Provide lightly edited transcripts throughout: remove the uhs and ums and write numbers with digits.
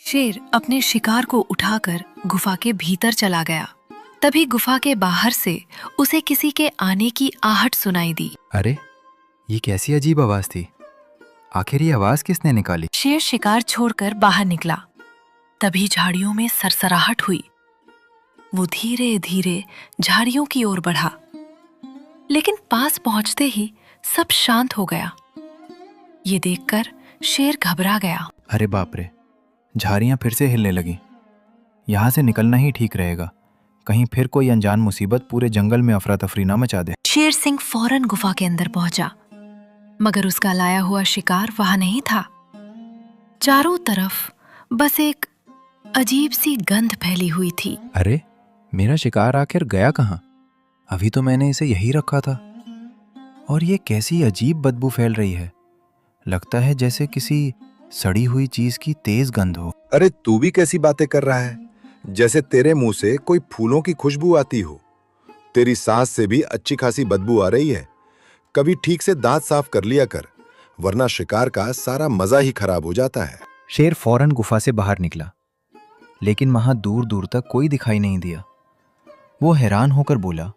शेर अपने शिकार को उठाकर गुफा के भीतर चला गया। तभी गुफा के बाहर से उसे किसी के आने की आहट सुनाई दी। अरे, ये कैसी अजीब आवाज थी? आखिर ये आवाज किसने निकाली? शेर शिकार छोड़कर बाहर निकला। तभी झाड़ियों में सरसराहट हुई। वो धीरे धीरे झाड़ियों की ओर बढ़ा, लेकिन पास पहुंचते ही सब शांत हो गया। ये देखकर शेर घबरा गया। अरे बाप रे, झाड़ियां फिर से हिलने लगी। यहाँ से निकलना ही ठीक रहेगा, कहीं फिर कोई अनजान मुसीबत पूरे जंगल में अफरा तफरी ना मचा दे। शेर सिंह फौरन गुफा के अंदर पहुंचा, मगर उसका लाया हुआ शिकार वहां नहीं था। चारों तरफ बस एक अजीब सी गंध फैली हुई थी। अरे, मेरा शिकार आखिर गया कहाँ? अभी तो मैंने इसे यही रखा था। और ये कैसी अजीब बदबू फैल रही है। लगता है जैसे किसी सड़ी हुई चीज की तेज गंध हो। अरे तू भी कैसी बातें कर रहा है? जैसे तेरे मुंह से कोई फूलों की खुशबू आती हो। तेरी सांस से भी अच्छी खासी बदबू आ रही है। कभी ठीक से दांत साफ कर लिया कर, वरना शिकार का सारा मजा ही खराब हो जाता है। शेर फौरन गुफा से बाहर निकला, लेकिन वहां दूर दूर तक कोई दिखाई नहीं दिया। वो हैरान होकर बोला,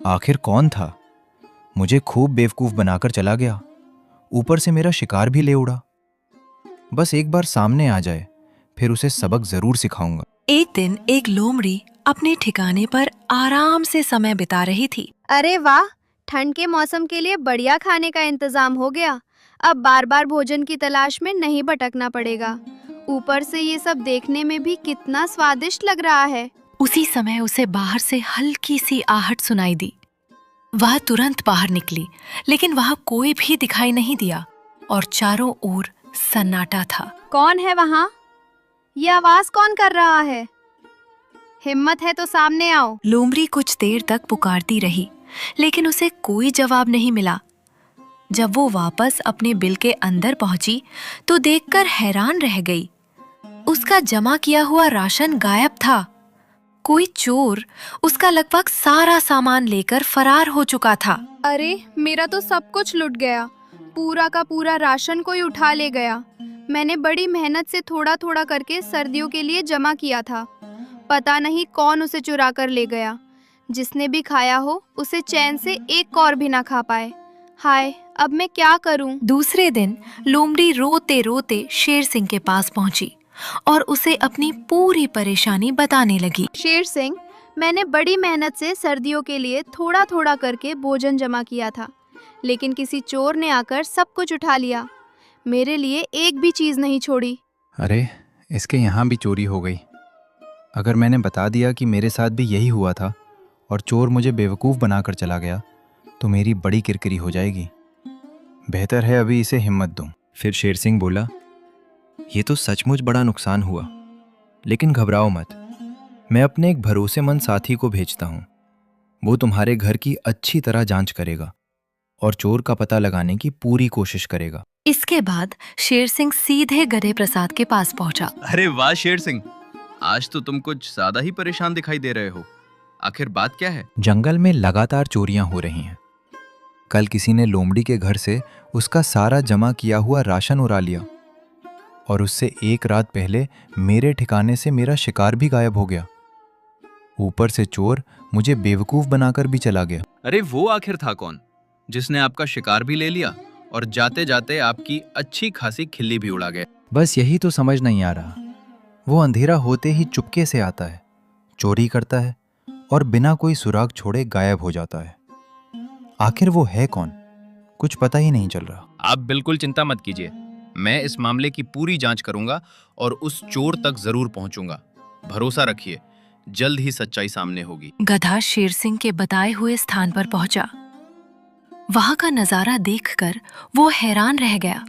आखिर कौन था? मुझे खूब बेवकूफ बनाकर चला गया, ऊपर से मेरा शिकार भी ले उड़ा। बस एक बार सामने आ जाए, फिर उसे सबक जरूर सिखाऊंगा। एक दिन एक लोमड़ी अपने ठिकाने पर आराम से समय बिता रही थी। अरे वाह, ठंड के मौसम के लिए बढ़िया खाने का इंतजाम हो गया। अब बार बार भोजन की तलाश में नहीं भटकना पड़ेगा। ऊपर से ये सब देखने में भी कितना स्वादिष्ट लग रहा है। उसी समय उसे बाहर से हल्की सी आहट सुनाई दी। वह तुरंत बाहर निकली, लेकिन वहां कोई भी दिखाई नहीं दिया और चारों ओर सन्नाटा था। कौन है वहाँ? ये आवाज कौन कर रहा है? हिम्मत है तो सामने आओ। लोमड़ी कुछ देर तक पुकारती रही, लेकिन उसे कोई जवाब नहीं मिला। जब वो वापस अपने बिल के अंदर पहुंची तो देखकर हैरान रह गई। उसका जमा किया हुआ राशन गायब था। कोई चोर उसका लगभग सारा सामान लेकर फरार हो चुका था। अरे, मेरा तो सब कुछ लुट गया। पूरा का पूरा राशन कोई उठा ले गया। मैंने बड़ी मेहनत से थोड़ा थोड़ा करके सर्दियों के लिए जमा किया था। पता नहीं कौन उसे चुरा कर ले गया। जिसने भी खाया हो उसे चैन से एक और भी ना खा पाए। हाय, अब मैं क्या करूं? दूसरे दिन लोमड़ी रोते रोते शेर सिंह के पास पहुंची और उसे अपनी पूरी परेशानी बताने लगी। शेर सिंह, मैंने बड़ी मेहनत से सर्दियों के लिए थोड़ा थोड़ा करके भोजन जमा किया था, लेकिन किसी चोर ने आकर सब कुछ उठा लिया। मेरे लिए एक भी चीज नहीं छोड़ी। अरे, इसके यहाँ भी चोरी हो गई। अगर मैंने बता दिया कि मेरे साथ भी यही हुआ था और चोर मुझे बेवकूफ़ बनाकर चला गया, तो मेरी बड़ी किरकिरी हो जाएगी। बेहतर है अभी इसे हिम्मत दूं। फिर शेर सिंह बोला, ये तो सचमुच बड़ा नुकसान हुआ, लेकिन घबराओ मत। मैं अपने एक भरोसेमंद साथी को भेजता हूँ। वो तुम्हारे घर की अच्छी तरह जांच करेगा और चोर का पता लगाने की पूरी कोशिश करेगा। इसके बाद शेर सिंह सीधे गधे प्रसाद के पास पहुंचा। अरे वाह शेर सिंह, आज तो तुम कुछ ज्यादा ही परेशान दिखाई दे रहे हो। आखिर बात क्या है? जंगल में लगातार चोरियां हो रही हैं। कल किसी ने लोमड़ी के घर से उसका सारा जमा किया हुआ राशन उड़ा लिया और उससे एक रात पहले मेरे ठिकाने से मेरा शिकार भी गायब हो गया। ऊपर से चोर मुझे बेवकूफ बनाकर भी चला गया। अरे वो आखिर था कौन जिसने आपका शिकार भी ले लिया और जाते जाते आपकी अच्छी खासी खिल्ली भी उड़ा गया? बस यही तो समझ नहीं आ रहा। वो अंधेरा होते ही चुपके से आता है, चोरी करता है और बिना कोई सुराग छोड़े गायब हो जाता है। आखिर वो है कौन? कुछ पता ही नहीं चल रहा। आप बिल्कुल चिंता मत कीजिए, मैं इस मामले की पूरी जांच करूंगा और उस चोर तक जरूर पहुंचूंगा। भरोसा रखिए, जल्द ही सच्चाई सामने होगी। गधा शेर सिंह के बताए हुए स्थान पर पहुंचा। वहां का नजारा देखकर वो हैरान रह गया।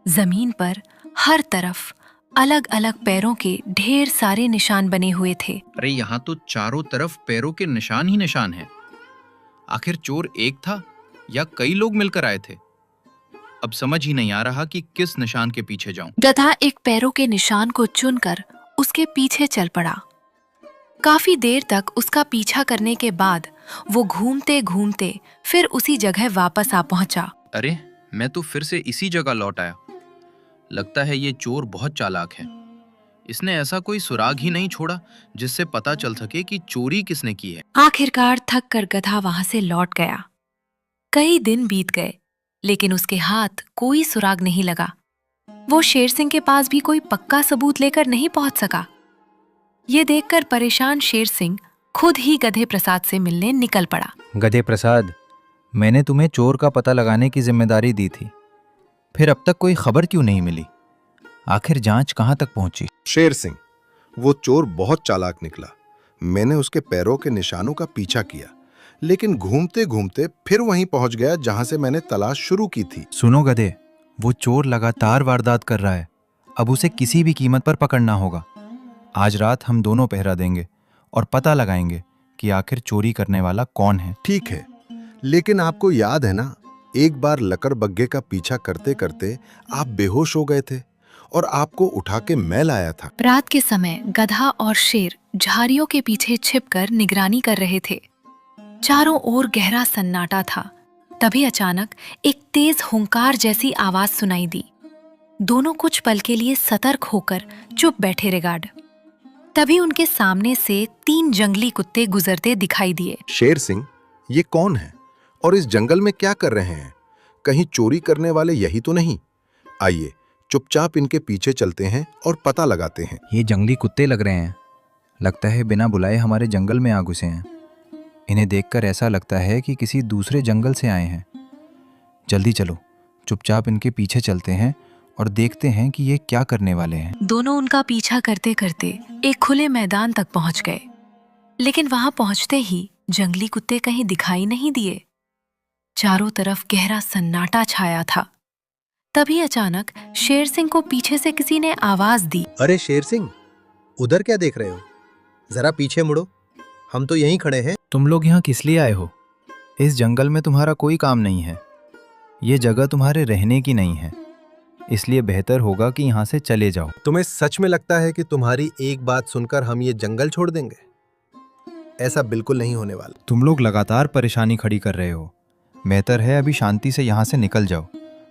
जमीन पर हर तरफ अलग अलग पैरों के ढेर सारे निशान बने हुए थे। अरे यहाँ तो चारों तरफ पैरों के निशान ही निशान हैं। आखिर चोर एक था या कई लोग मिलकर आए थे? अब समझ ही नहीं आ रहा कि किस निशान के पीछे जाऊं। गधा एक पैरों के निशान को चुनकर उसके पीछे चल पड़ा। काफी देर तक उसका पीछा करने के बाद वो घूमते घूमते फिर उसी जगह वापस आ पहुंचा। अरे, मैं तो फिर से इसी जगह लौट आया। लगता है ये चोर बहुत चालाक है। इसने ऐसा कोई सुराग ही नहीं छोड़ा जिससे पता चल सके कि चोरी किसने की है। आखिरकार थक कर गधा वहां से लौट गया। कई दिन बीत गए, लेकिन उसके हाथ कोई सुराग नहीं लगा। वो शेर सिंह के पास भी कोई पक्का सबूत लेकर नहीं पहुंच सका। ये देखकर परेशान शेर सिंह खुद ही गधे प्रसाद से मिलने निकल पड़ा। गधे प्रसाद, मैंने तुम्हें चोर का पता लगाने की जिम्मेदारी दी थी, फिर अब तक कोई खबर क्यों नहीं मिली? आखिर जांच कहां तक पहुंची? शेर सिंह, वो चोर बहुत चालाक निकला। मैंने उसके पैरों के निशानों का पीछा किया, लेकिन घूमते घूमते फिर वहीं पहुंच गया जहां से मैंने तलाश शुरू की थी। सुनो गधे, वो चोर लगातार वारदात कर रहा है। अब उसे किसी भी कीमत पर पकड़ना होगा। आज रात हम दोनों पहरा देंगे और पता लगाएंगे कि आखिर चोरी करने वाला कौन है। ठीक है, लेकिन आपको याद है ना, एक बार लकड़बग्घे का पीछा करते करते आप बेहोश हो गए थे और आपको उठा के मैं लाया था। रात के समय गधा और शेर झाड़ियों के पीछे छिपकर निगरानी कर रहे थे। चारों ओर गहरा सन्नाटा था। तभी अचानक एक तेज हुंकार जैसी आवाज सुनाई दी। दोनों कुछ पल के लिए सतर्क होकर चुप बैठे रह गार्ड। तभी उनके सामने से 3 जंगली कुत्ते गुजरते दिखाई दिए। शेर सिंह, ये कौन है और इस जंगल में क्या कर रहे हैं? कहीं चोरी करने वाले यही तो नहीं? आइए चुपचाप इनके पीछे चलते हैं और पता लगाते हैं। ये जंगली कुत्ते लग रहे हैं। लगता है बिना बुलाए हमारे जंगल में आ घुसे हैं। इन्हें देखकर ऐसा लगता है कि किसी दूसरे जंगल से आए हैं। जल्दी चलो, चुपचाप इनके पीछे चलते हैं और देखते हैं कि ये क्या करने वाले हैं। दोनों उनका पीछा करते करते एक खुले मैदान तक पहुंच गए, लेकिन वहां पहुंचते ही जंगली कुत्ते कहीं दिखाई नहीं दिए। चारों तरफ गहरा सन्नाटा छाया था। तभी अचानक शेर सिंह को पीछे से किसी ने आवाज दी। अरे शेर सिंह, उधर क्या देख रहे हो? जरा पीछे मुड़ो, हम तो यहीं खड़े हैं। तुम लोग यहाँ किस लिए आए हो? इस जंगल में तुम्हारा कोई काम नहीं है। ये जगह तुम्हारे रहने की नहीं है, इसलिए बेहतर होगा कि यहाँ से चले जाओ। तुम्हें सच में लगता है कि तुम्हारी एक बात सुनकर हम ये जंगल छोड़ देंगे? ऐसा बिल्कुल नहीं होने वाला। तुम लोग लगातार परेशानी खड़ी कर रहे हो। बेहतर है अभी शांति से यहाँ से निकल जाओ,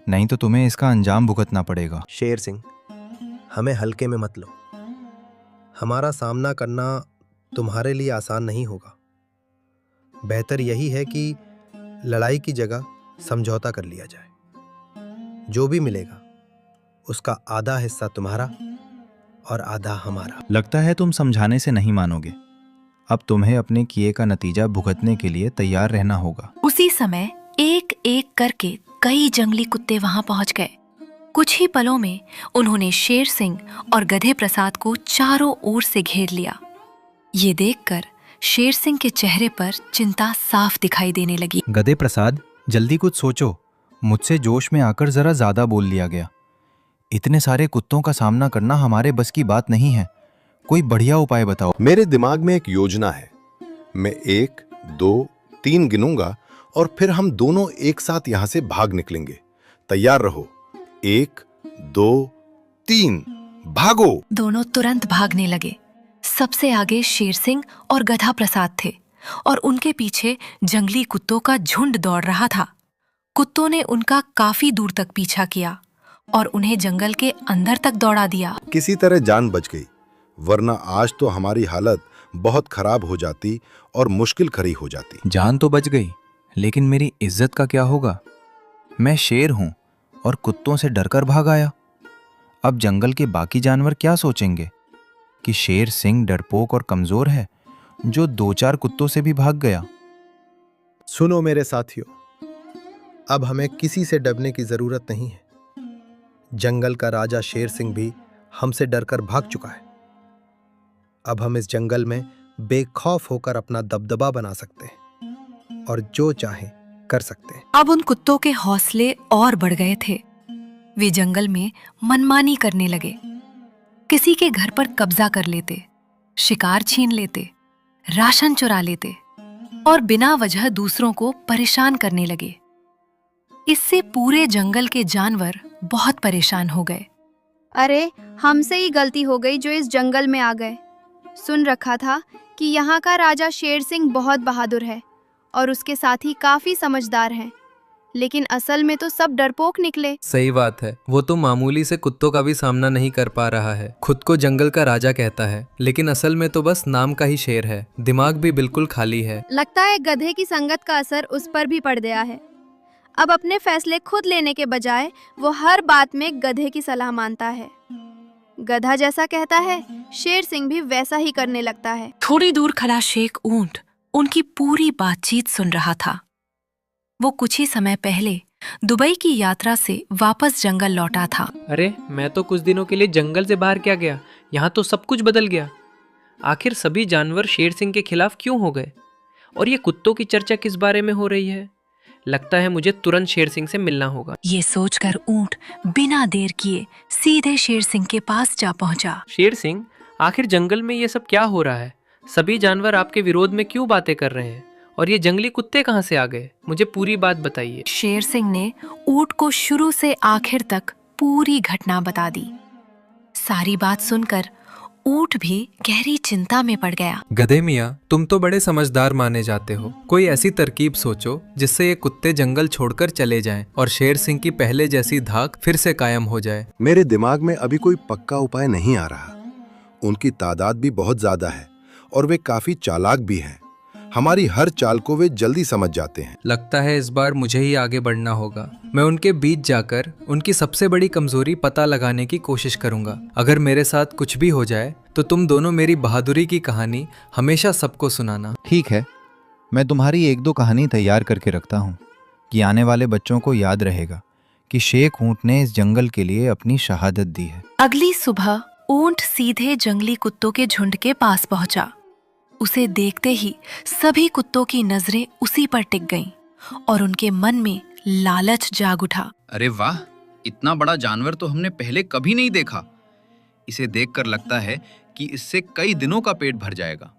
नहीं तो तुम्हें इसका अंजाम भुगतना पड़ेगा। शेर सिंह, हमें हल्के में मत लो। हमारा सामना करना तुम्हारे लिए आसान नहीं होगा। बेहतर यही है कि लड़ाई की जगह समझौता कर लिया जाए। जो भी मिलेगा उसका आधा हिस्सा तुम्हारा और आधा हमारा। लगता है तुम समझाने से नहीं मानोगे। अब तुम्हें अपने किए का नतीजा भुगतने के लिए तैयार रहना होगा। उसी समय एक एक करके कई जंगली कुत्ते वहां पहुंच गए। कुछ ही पलों में उन्होंने शेर सिंह और गधे प्रसाद को चारों ओर से घेर लिया। ये देखकर शेर सिंह के चेहरे पर चिंता साफ दिखाई देने लगी। गधे प्रसाद, जल्दी कुछ सोचो। मुझसे जोश में आकर जरा ज्यादा बोल लिया गया। इतने सारे कुत्तों का सामना करना हमारे बस की बात नहीं है। कोई बढ़िया उपाय बताओ। मेरे दिमाग में एक योजना है। मैं 1, 2, 3 गिनूंगा और फिर हम दोनों एक साथ यहां से भाग निकलेंगे। तैयार रहो। 1, 2, 3, भागो। दोनों तुरंत भागने लगे। सबसे आगे शेर सिंह और गधा प्रसाद थे और उनके पीछे जंगली कुत्तों का झुंड दौड़ रहा था। कुत्तों ने उनका काफी दूर तक पीछा किया और उन्हें जंगल के अंदर तक दौड़ा दिया। किसी तरह जान बच गई, वरना आज तो हमारी हालत बहुत खराब हो जाती और मुश्किल खड़ी हो जाती। जान तो बच गई, लेकिन मेरी इज्जत का क्या होगा? मैं शेर हूं और कुत्तों से डरकर भाग आया। अब जंगल के बाकी जानवर क्या सोचेंगे कि शेर सिंह डरपोक और कमजोर है, जो 2-4 कुत्तों से भी भाग गया। सुनो मेरे साथियों, अब हमें किसी से डरने की जरूरत नहीं है। जंगल का राजा शेर सिंह भी हमसे डरकर भाग चुका है। अब हम इस जंगल में बेखौफ होकर अपना दबदबा बना सकते हैं और जो चाहें कर सकते हैं। अब उन कुत्तों के हौसले और बढ़ गए थे। वे जंगल में मनमानी करने लगे। किसी के घर पर कब्जा कर लेते, शिकार छीन लेते, राशन चुरा लेते और बिना वजह दूसरों को परेशान करने लगे। इससे पूरे जंगल के जानवर बहुत परेशान हो गए। अरे, हमसे ही गलती हो गई जो इस जंगल में आ गए। सुन रखा था कि यहाँ का राजा शेर सिंह बहुत बहादुर है और उसके साथी काफी समझदार हैं। लेकिन असल में तो सब डरपोक निकले। सही बात है, वो तो मामूली से कुत्तों का भी सामना नहीं कर पा रहा है। खुद को जंगल का राजा कहता है, लेकिन असल में तो बस नाम का ही शेर है। दिमाग भी बिल्कुल खाली है। लगता है गधे की संगत का असर उस पर भी पड़ गया है। अब अपने फैसले खुद लेने के बजाय वो हर बात में गधे की सलाह मानता है। गधा जैसा कहता है, शेर सिंह भी वैसा ही करने लगता है। थोड़ी दूर खड़ा शेख ऊंट उनकी पूरी बातचीत सुन रहा था। वो कुछ ही समय पहले दुबई की यात्रा से वापस जंगल लौटा था। अरे मैं तो कुछ दिनों के लिए जंगल से बाहर क्या गया, यहाँ तो सब कुछ बदल गया। आखिर सभी जानवर शेर सिंह के खिलाफ क्यों हो गए, और ये कुत्तों की चर्चा किस बारे में हो रही है? लगता है मुझे तुरंत शेर सिंह से मिलना होगा। ये सोचकर ऊंट बिना देर किए सीधे शेर सिंह के पास जा पहुंचा। शेर सिंह, आखिर जंगल में ये सब क्या हो रहा है? सभी जानवर आपके विरोध में क्यों बातें कर रहे हैं, और ये जंगली कुत्ते कहाँ से आ गए? मुझे पूरी बात बताइए। शेर सिंह ने ऊंट को शुरू से आखिर तक पूरी घटना बता दी। सारी बात सुनकर ऊंट भी गहरी चिंता में पड़ गया। गधे मियाँ, तुम तो बड़े समझदार माने जाते हो। कोई ऐसी तरकीब सोचो जिससे ये कुत्ते जंगल छोड़कर चले जाएं और शेर सिंह की पहले जैसी धाक फिर से कायम हो जाए। मेरे दिमाग में अभी कोई पक्का उपाय नहीं आ रहा। उनकी तादाद भी बहुत ज्यादा है और वे काफी चालाक भी हैं। हमारी हर चाल को वे जल्दी समझ जाते हैं। लगता है इस बार मुझे ही आगे बढ़ना होगा। मैं उनके बीच जाकर उनकी सबसे बड़ी कमजोरी पता लगाने की कोशिश करूंगा। अगर मेरे साथ कुछ भी हो जाए तो तुम दोनों मेरी बहादुरी की कहानी हमेशा सबको सुनाना। ठीक है, मैं तुम्हारी एक दो कहानी तैयार करके रखता हूँ कि आने वाले बच्चों को याद रहेगा कि शेख ऊंट ने इस जंगल के लिए अपनी शहादत दी है। अगली सुबह ऊंट सीधे जंगली कुत्तों के झुंड के पास पहुंचा। उसे देखते ही सभी कुत्तों की नजरें उसी पर टिक गईं और उनके मन में लालच जाग उठा। अरे वाह, इतना बड़ा जानवर तो हमने पहले कभी नहीं देखा। इसे देखकर लगता है कि इससे कई दिनों का पेट भर जाएगा।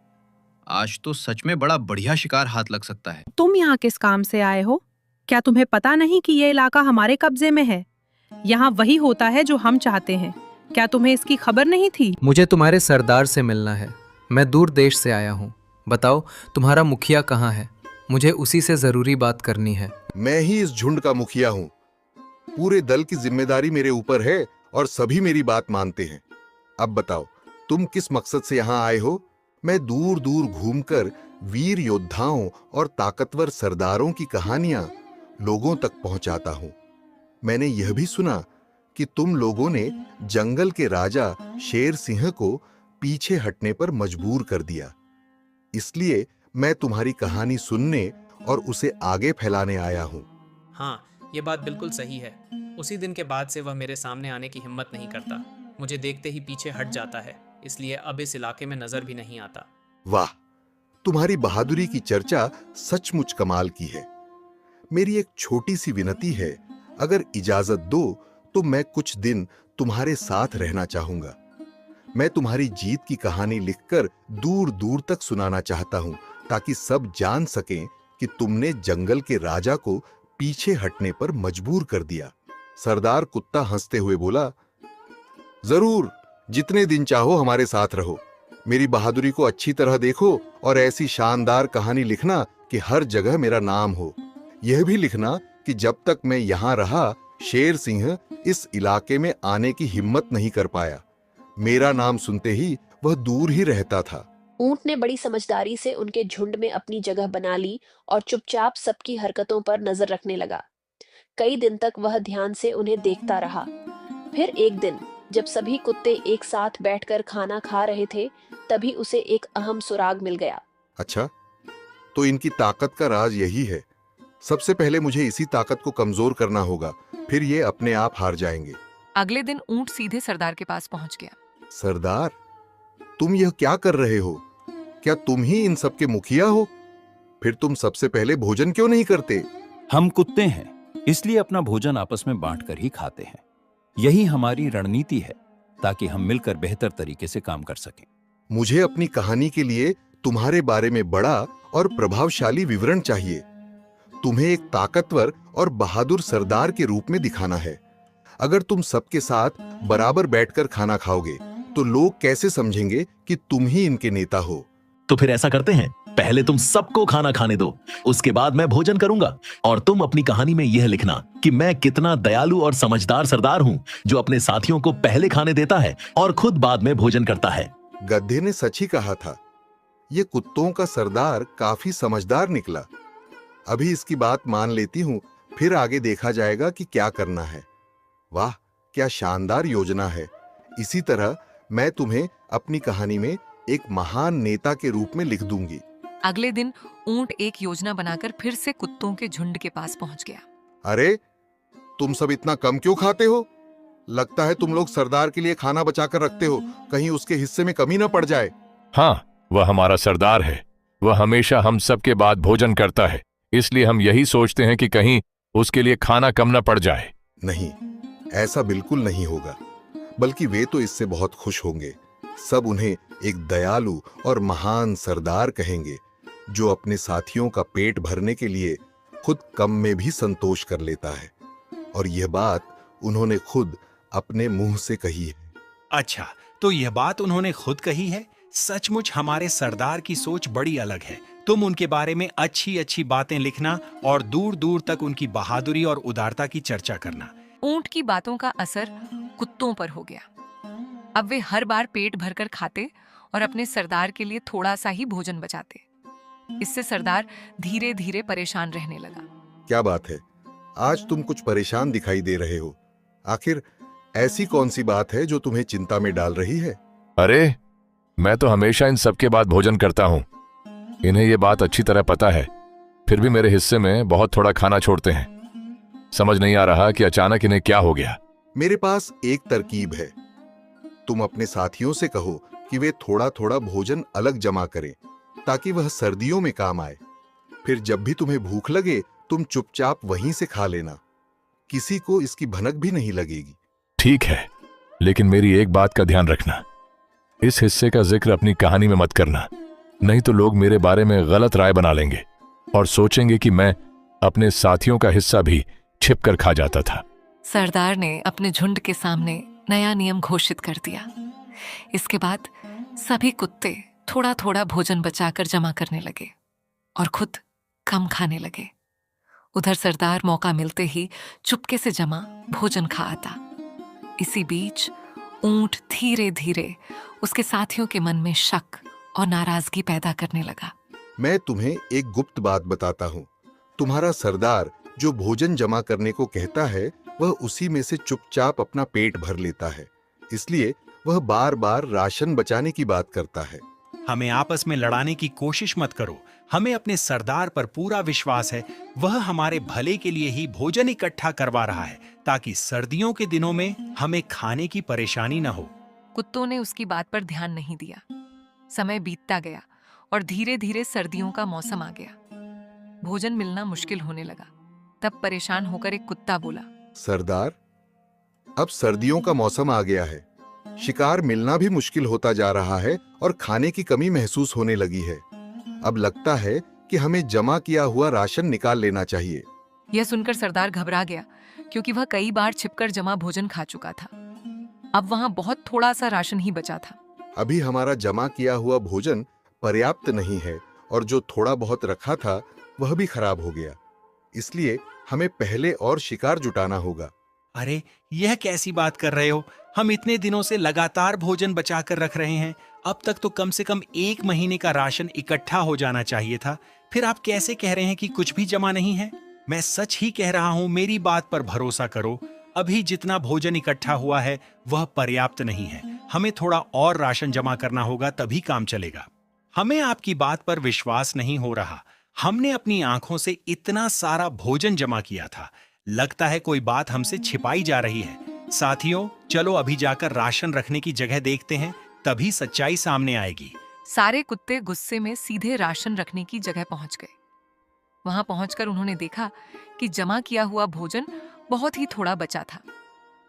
आज तो सच में बड़ा बढ़िया शिकार हाथ लग सकता है। तुम यहाँ किस काम से आए हो? क्या तुम्हें पता नहीं कि ये इलाका हमारे कब्जे में है? यहाँ वही होता है जो हम चाहते हैं। क्या तुम्हें इसकी खबर नहीं थी? मुझे तुम्हारे सरदार से मिलना है। मैं दूर देश से आया हूँ। बताओ, तुम्हारा मुखिया कहाँ है? मुझे उसी से जरूरी बात करनी है। मैं ही इस झुंड का मुखिया हूँ। पूरे दल की जिम्मेदारी मेरे ऊपर है और सभी मेरी बात मानते हैं। अब बताओ, तुम किस मकसद से यहाँ आए हो? मैं दूर दूर घूमकर वीर योद्धाओं और ताकतवर सरदारों की कहानियां लोगों तक पहुंचाता हूं। मैंने यह भी सुना कि तुम लोगों ने जंगल के राजा शेर सिंह को पीछे हटने पर मजबूर कर दिया। इसलिए मैं तुम्हारी कहानी सुनने और उसे आगे फैलाने आया हूं। हाँ, ये बात बिल्कुल सही है। उसी दिन के बाद से वह मेरे सामने आने की हिम्मत नहीं करता। मुझे देखते ही पीछे हट जाता है, इसलिए अब इस इलाके में नजर भी नहीं आता। वाह, तुम्हारी बहादुरी की चर्चा सचमुच कमाल की है। मेरी एक छोटी सी विनती है, अगर इजाजत दो तो मैं कुछ दिन तुम्हारे साथ रहना चाहूंगा। मैं तुम्हारी जीत की कहानी लिखकर दूर दूर तक सुनाना चाहता हूं, ताकि सब जान सकें कि तुमने जंगल के राजा को पीछे हटने पर मजबूर कर दिया। सरदार कुत्ता हंसते हुए बोला, जरूर, जितने दिन चाहो हमारे साथ रहो। मेरी बहादुरी को अच्छी तरह देखो और ऐसी शानदार कहानी लिखना कि हर जगह मेरा नाम हो। यह भी लिखना कि जब तक मैं यहां रहा, शेर सिंह इस इलाके में आने की हिम्मत नहीं कर पाया। मेरा नाम सुनते ही वह दूर ही रहता था। ऊंट ने बड़ी समझदारी से उनके झुंड में अपनी जगह बना ली और चुपचाप सबकी हरकतों पर नजर रखने लगा। कई दिन तक वह ध्यान से उन्हें देखता रहा। फिर एक दिन जब सभी कुत्ते एक साथ बैठकर खाना खा रहे थे, तभी उसे एक अहम सुराग मिल गया। अच्छा, तो इनकी ताकत का राज यही है। सबसे पहले मुझे इसी ताकत को कमजोर करना होगा, फिर ये अपने आप हार जाएंगे। अगले दिन ऊंट सीधे सरदार के पास पहुंच गया। सरदार, तुम यह क्या कर रहे हो? क्या तुम ही इन सब के मुखिया हो? फिर तुम सबसे पहले भोजन क्यों नहीं करते? हम कुत्ते हैं, इसलिए अपना भोजन आपस में बांटकर ही खाते हैं। यही हमारी रणनीति है, ताकि हम मिलकर बेहतर तरीके से काम कर सकें। मुझे अपनी कहानी के लिए तुम्हारे बारे में बड़ा और प्रभावशाली विवरण चाहिए। तुम्हें एक ताकतवर और बहादुर सरदार के रूप में दिखाना है। अगर तुम सबके साथ बराबर बैठकर खाना खाओगे, तो लोग कैसे समझेंगे कि तुम ही इनके नेता हो? तो फिर ऐसा करते हैं, पहले तुम सबको खाना खाने दो, उसके बाद मैं भोजन करूंगा और तुम अपनी कहानी में यह लिखना कि मैं कितना दयालु और समझदार सरदार हूं जो अपने साथियों को पहले खाने देता है और खुद बाद में भोजन करता है। गधे ने सच ही कहा था। ये कुत्तों का सरदार काफी समझदार निकला। अभी इसकी बात मान लेती हूं, फिर आगे देखा जाएगा कि क्या करना है। वाह, क्या शानदार योजना है। इसी तरह मैं तुम्हें अपनी कहानी में एक महान नेता के रूप में लिख दूंगी। अगले दिन ऊंट एक योजना बनाकर फिर से कुत्तों के झुंड के पास पहुंच गया। अरे, तुम सब इतना कम क्यों खाते हो? लगता है तुम लोग सरदार के लिए खाना बचाकर रखते हो, कहीं उसके हिस्से में कमी न पड़ जाए। हाँ, वह हमारा सरदार है। वह हमेशा हम सबके बाद भोजन करता है, इसलिए हम यही सोचते हैं कि कहीं उसके लिए खाना कम न पड़ जाए। नहीं, ऐसा बिल्कुल नहीं होगा, बल्कि वे तो इससे बहुत खुश होंगे। सब उन्हें एक दयालु और महान सरदार कहेंगे जो अपने साथियों का पेट भरने के लिए खुद कम में भी संतोष कर लेता है। और यह बात उन्होंने खुद अपने मुंह से कही है। अच्छा, तो यह बात उन्होंने खुद कही है। सचमुच हमारे सरदार की सोच बड़ी अलग है। तुम उनके बारे में अच्छी अच्छी बातें लिखना और दूर दूर तक उनकी बहादुरी और उदारता की चर्चा करना। ऊंट की बातों का असर कुत्तों पर हो गया। अब वे हर बार पेट भरकर खाते और अपने सरदार के लिए थोड़ा सा ही भोजन बचाते। इससे सरदार धीरे धीरे परेशान रहने लगा। क्या बात है, आज तुम कुछ परेशान दिखाई दे रहे हो। आखिर ऐसी कौन सी बात है जो तुम्हें चिंता में डाल रही है? अरे, मैं तो हमेशा इन सबके बाद भोजन करता हूँ। इन्हें ये बात अच्छी तरह पता है, फिर भी मेरे हिस्से में बहुत थोड़ा खाना छोड़ते हैं। समझ नहीं आ रहा कि अचानक इन्हें क्या हो गया। मेरे पास एक तरकीब है। तुम अपने साथियों से कहो कि वे थोड़ा थोड़ा भोजन अलग जमा करें ताकि वह सर्दियों में काम आए। फिर जब भी तुम्हें भूख लगे तुम चुपचाप वहीं से खा लेना। किसी को इसकी भनक भी नहीं लगेगी। ठीक है, लेकिन मेरी एक बात का ध्यान रखना, इस हिस्से का जिक्र अपनी कहानी में मत करना, नहीं तो लोग मेरे बारे में गलत राय बना लेंगे और सोचेंगे कि मैं अपने साथियों का हिस्सा भी छिप कर खा जाता था। सरदार ने अपने झुंड के सामने नया नियम घोषित कर दिया। इसके बाद सभी कुत्ते थोड़ा थोड़ा भोजन बचाकर जमा करने लगे और खुद कम खाने लगे। उधर सरदार मौका मिलते ही चुपके से जमा भोजन खा आता। इसी बीच ऊंट धीरे धीरे उसके साथियों के मन में शक और नाराजगी पैदा करने लगा। मैं तुम्हें एक गुप्त बात बताता हूँ। तुम्हारा सरदार जो भोजन जमा करने को कहता है वह उसी में से चुपचाप अपना पेट भर लेता है, इसलिए वह बार बार राशन बचाने की बात करता है। हमें आपस में लड़ाने की कोशिश मत करो। हमें अपने सरदार पर पूरा विश्वास है। वह हमारे भले के लिए ही भोजन इकट्ठा करवा रहा है ताकि सर्दियों के दिनों में हमें खाने की परेशानी न हो। कुत्तों ने उसकी बात पर ध्यान नहीं दिया। समय बीतता गया और धीरे धीरे सर्दियों का मौसम आ गया। भोजन मिलना मुश्किल होने लगा। तब परेशान होकर एक कुत्ता बोला, सरदार, अब सर्दियों का मौसम आ गया है। शिकार मिलना भी मुश्किल होता जा रहा है और खाने की कमी महसूस होने लगी है। अब लगता है कि हमें जमा किया हुआ राशन निकाल लेना चाहिए। यह सुनकर सरदार घबरा गया, क्योंकि वह कई बार छिपकर जमा भोजन खा चुका था। अब वहां बहुत थोड़ा सा राशन ही बचा था। अभी हमारा जमा किया हुआ भोजन पर्याप्त नहीं है और जो थोड़ा बहुत रखा था वह भी खराब हो गया। इसलिए हमें पहले और शिकार जुटाना होगा। अरे, यह कैसी बात कर रहे हो? हम इतने दिनों से लगातार भोजन बचा कर रख रहे हैं। अब तक तो कम से कम 1 महीने का राशन इकट्ठा हो जाना चाहिए था। फिर आप कैसे कह रहे हैं कि कुछ भी जमा नहीं है? मैं सच ही कह रहा हूं, मेरी बात पर भरोसा करो। अभी जितना भोजन इकट्ठा हुआ है वह पर्याप्त नहीं है। हमें थोड़ा और राशन जमा करना होगा, तभी काम चलेगा। हमें आपकी बात पर विश्वास नहीं हो रहा। हमने अपनी आंखों से इतना सारा भोजन जमा किया था। लगता है कोई बात हमसे छिपाई जा रही है। साथियों, चलो अभी जाकर राशन रखने की जगह देखते हैं, तभी सच्चाई सामने आएगी। सारे कुत्ते गुस्से में सीधे राशन रखने की जगह पहुंच गए। वहां पहुंचकर उन्होंने देखा कि जमा किया हुआ भोजन बहुत ही थोड़ा बचा था।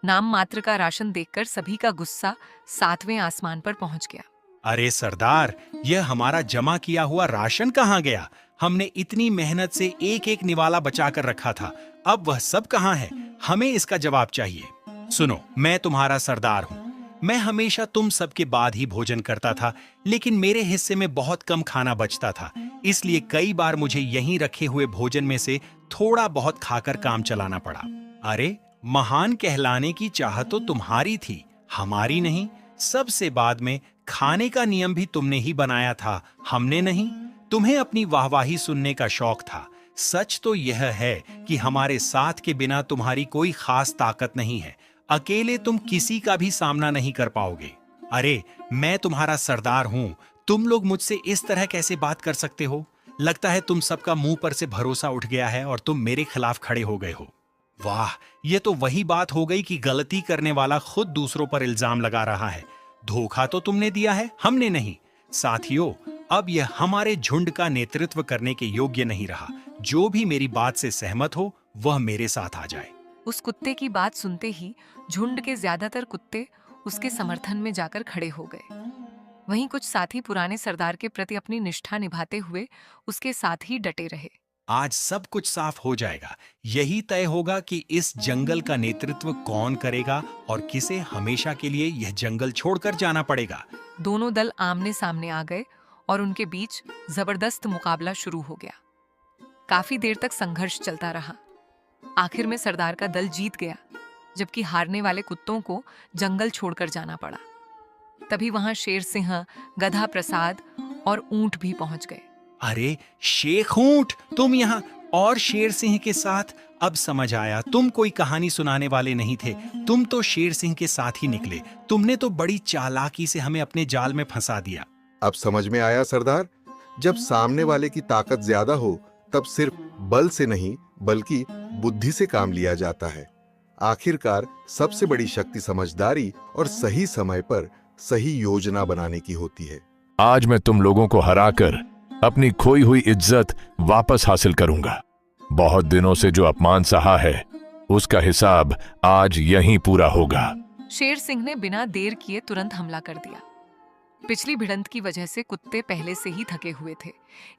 नाम मात्र का राशन देखकर सभी का गुस्सा 7वें आसमान पर पहुंच गया। अरे सरदार, यह हमारा जमा किया हुआ राशन कहाँ गया? हमने इतनी मेहनत से एक एक निवाला बचाकर रखा था। अब वह सब कहाँ है? हमें इसका जवाब चाहिए। सुनो, मैं तुम्हारा सरदार हूँ। मैं हमेशा तुम सबके बाद ही भोजन करता था, लेकिन मेरे हिस्से में बहुत कम खाना बचता था, इसलिए कई बार मुझे यहीं रखे हुए भोजन में से थोड़ा बहुत खाकर काम चलाना पड़ा। अरे, महान कहलाने की चाहत तो तुम्हारी थी, हमारी नहीं। सबसे बाद में खाने का नियम भी तुमने ही बनाया था, हमने नहीं। तुम्हें अपनी वाहवाही सुनने का शौक था। सच तो यह है कि हमारे साथ के बिना तुम्हारी कोई खास ताकत नहीं है। अकेले तुम किसी का भी सामना नहीं कर पाओगे। अरे, मैं तुम्हारा सरदार हूं, तुम लोग मुझसे इस तरह कैसे बात कर सकते हो? लगता है तुम सबका मुंह पर से भरोसा उठ गया है और तुम मेरे खिलाफ खड़े हो गए हो। वाह, ये तो वही बात हो गई कि गलती करने वाला खुद दूसरों पर इल्जाम लगा रहा है। धोखा तो तुमने दिया है, हमने नहीं। साथियों, अब यह हमारे झुंड का नेतृत्व करने के योग्य नहीं रहा। जो भी मेरी बात से सहमत हो वह मेरे साथ आ जाए। उस कुत्ते की बात सुनते ही झुंड के ज्यादातर कुत्ते उसके समर्थन में जाकर खड़े हो गए। वहीं कुछ साथी पुराने सरदार के प्रति अपनी निष्ठा निभाते हुए उसके साथ ही डटे रहे। आज सब कुछ साफ हो जाएगा। यही तय होगा कि इस जंगल का नेतृत्व कौन करेगा और किसे हमेशा के लिए यह जंगल छोड़कर जाना पड़ेगा। दोनों दल आमने सामने आ गए और उनके बीच जबरदस्त मुकाबला शुरू हो गया। काफी देर तक संघर्ष चलता रहा। आखिर में सरदार का दल जीत गया, जबकि हारने वाले कुत्तों को जंगल छोड़कर जाना पड़ा। तभी वहां शेर सिंह, गधा प्रसाद और ऊंट भी पहुंच गए। अरे शेख ऊंट, तुम यहाँ और शेर सिंह के साथ? अब समझ आया, तुम कोई कहानी सुनाने वाले नहीं थे, तुम तो शेर सिंह के साथ ही निकले। तुमने तो बड़ी चालाकी से हमें अपने जाल में फंसा दिया। अब समझ में आया सरदार, जब सामने वाले की ताकत ज्यादा हो तब सिर्फ बल से नहीं बल्कि बुद्धि से काम लिया जाता है। आखिरकार सबसे बड़ी शक्ति समझदारी और सही समय पर सही योजना बनाने की होती है। आज मैं तुम लोगों को हराकर अपनी खोई हुई इज्जत वापस हासिल करूंगा। बहुत दिनों से जो अपमान सहा है उसका हिसाब आज यहीं पूरा होगा। शेर सिंह ने बिना देर किए तुरंत हमला कर दिया। पिछली भिड़ंत की वजह से कुत्ते पहले से ही थके हुए थे,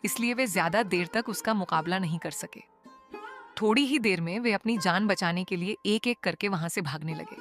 इसलिए वे ज्यादा देर तक उसका मुकाबला नहीं कर सके। थोड़ी ही देर में वे अपनी जान बचाने के लिए एक एक करके वहां से भागने लगे।